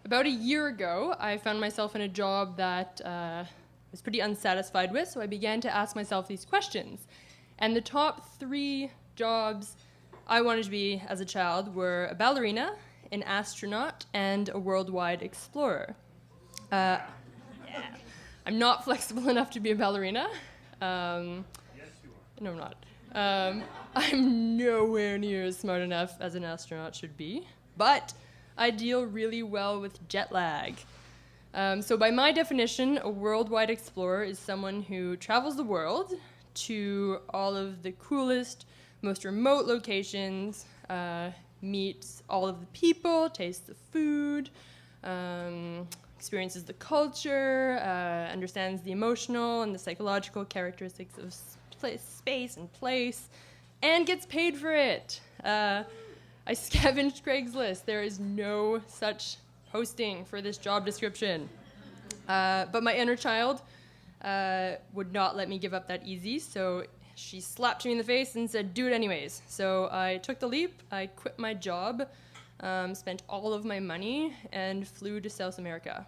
About a year ago, I found myself in a job that I was pretty unsatisfied with, so I began to ask myself these questions. And the top 3 jobs I wanted to be as a child were a ballerina, an astronaut, and a worldwide explorer. Yeah. I'm not flexible enough to be a ballerina. Yes, you are. No, I'm not. I'm nowhere near as smart enough as an astronaut should be, but I deal really well with jet lag. So by my definition, a worldwide explorer is someone who travels the world to all of the coolest, most remote locations, meets all of the people, tastes the food, experiences the culture, understands the emotional and the psychological characteristics of space and place, and gets paid for it. I scavenged Craigslist. There is no such posting for this job description. But my inner child would not let me give up that easy, so she slapped me in the face and said, do it anyways. So I took the leap, I quit my job, spent all of my money, and flew to South America.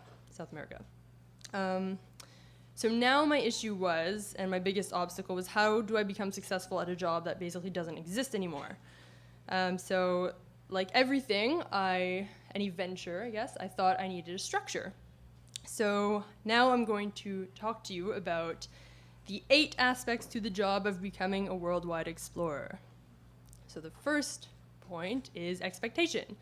So now my issue was, and my biggest obstacle was, how do I become successful at a job that basically doesn't exist anymore? So like everything, any venture, I guess, I thought I needed a structure. So now I'm going to talk to you about the 8 aspects to the job of becoming a worldwide explorer. So the first point is expectation.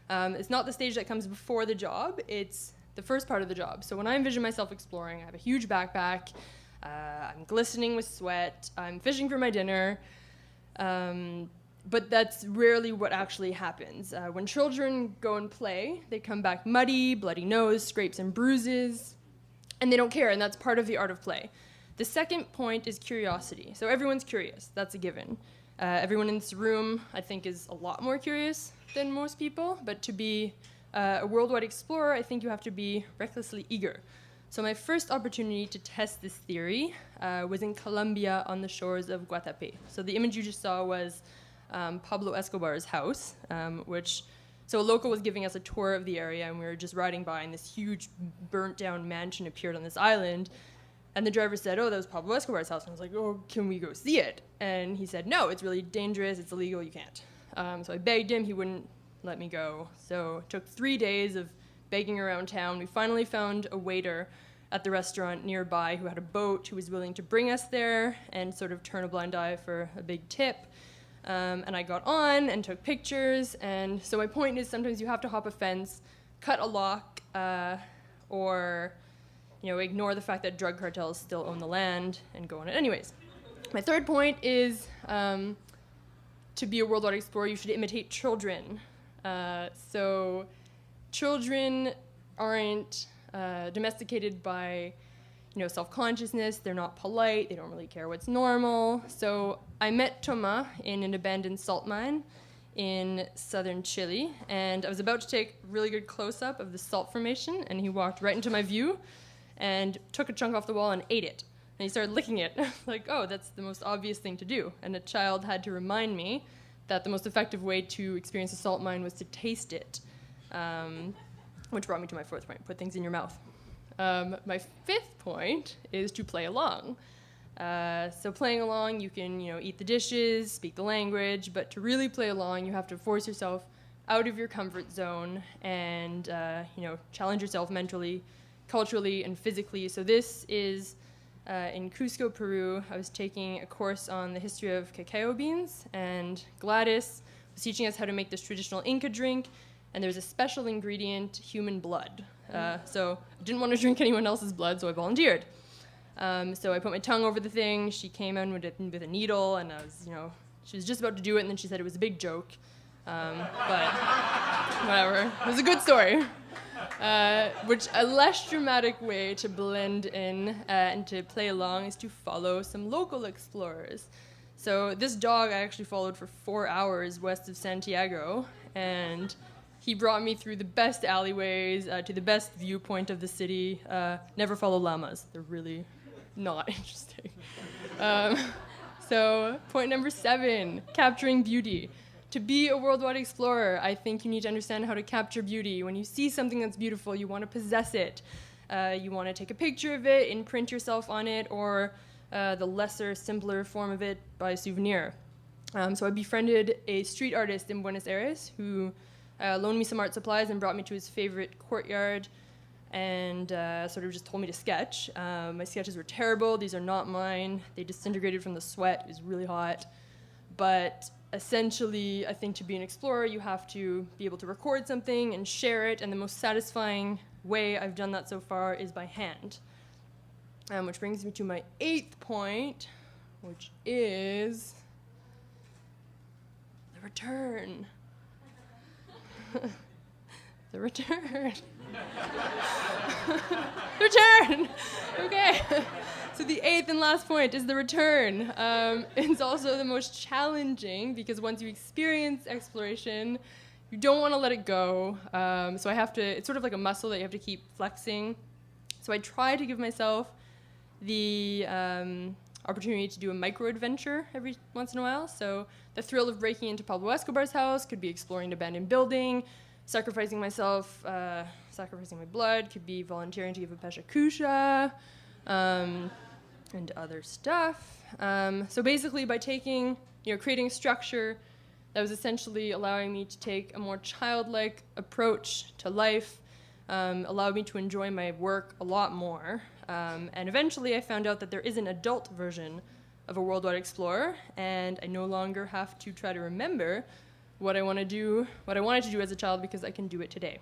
It's not the stage that comes before the job, it's the first part of the job. So when I envision myself exploring, I have a huge backpack, I'm glistening with sweat, I'm fishing for my dinner, but that's rarely what actually happens. When children go and play, they come back muddy, bloody nose, scrapes and bruises, and they don't care, and that's part of the art of play. The second point is curiosity. So everyone's curious, that's a given. Everyone in this room, I think, is a lot more curious than most people, but to be a worldwide explorer, I think you have to be recklessly eager. So my first opportunity to test this theory was in Colombia on the shores of Guatapé. So the image you just saw was Pablo Escobar's house, so a local was giving us a tour of the area, and we were just riding by, and this huge burnt down mansion appeared on this island. And the driver said, oh, that was Pablo Escobar's house. And I was like, oh, can we go see it? And he said, no, it's really dangerous, it's illegal, you can't. So I begged him, he wouldn't let me go. So it took 3 days of begging around town. We finally found a waiter at the restaurant nearby who had a boat, who was willing to bring us there and sort of turn a blind eye for a big tip. And I got on and took pictures. And so my point is, sometimes you have to hop a fence, cut a lock, or ignore the fact that drug cartels still own the land and go on it anyways. My third point is to be a worldwide explorer, you should imitate children. So children aren't domesticated by self-consciousness, they're not polite, they don't really care what's normal. So I met Thomas in an abandoned salt mine in southern Chile, and I was about to take a really good close-up of the salt formation, and he walked right into my view and took a chunk off the wall and ate it. And he started licking it. Like, oh, that's the most obvious thing to do. And a child had to remind me that the most effective way to experience a salt mine was to taste it, which brought me to my fourth point, put things in your mouth. My fifth point is to play along. So playing along, you can eat the dishes, speak the language, but to really play along, you have to force yourself out of your comfort zone and challenge yourself mentally, culturally, and physically. So this is in Cusco, Peru. I was taking a course on the history of cacao beans, and Gladys was teaching us how to make this traditional Inca drink, and there's a special ingredient, human blood. So I didn't want to drink anyone else's blood, so I volunteered. So I put my tongue over the thing. She came in with a needle, and I was, she was just about to do it, and then she said it was a big joke. But whatever. It was a good story. Which a less dramatic way to blend in and to play along is to follow some local explorers. So this dog I actually followed for 4 hours west of Santiago, and he brought me through the best alleyways to the best viewpoint of the city. Never follow llamas. They're really not interesting. So point number 7, capturing beauty. To be a worldwide explorer, I think you need to understand how to capture beauty. When you see something that's beautiful, you want to possess it. You want to take a picture of it, imprint yourself on it, or the lesser, simpler form of it, buy a souvenir. So I befriended a street artist in Buenos Aires who loaned me some art supplies and brought me to his favorite courtyard and sort of just told me to sketch. My sketches were terrible. These are not mine. They disintegrated from the sweat. It was really hot. But essentially, I think to be an explorer, you have to be able to record something and share it, and the most satisfying way I've done that so far is by hand. Which brings me to my 8th point, which is the return. The return. Return! Okay. So the 8th and last point is the return. It's also the most challenging because once you experience exploration, you don't want to let it go. So I have to, it's sort of like a muscle that you have to keep flexing. So I try to give myself the opportunity to do a micro-adventure every once in a while. So the thrill of breaking into Pablo Escobar's house could be exploring an abandoned building, sacrificing myself, sacrificing my blood, could be volunteering to give a PechaKucha, and other stuff. So basically by taking, creating a structure that was essentially allowing me to take a more childlike approach to life, allowed me to enjoy my work a lot more. And eventually I found out that there is an adult version of a worldwide explorer, and I no longer have to try to remember what I wanted to do as a child because I can do it today.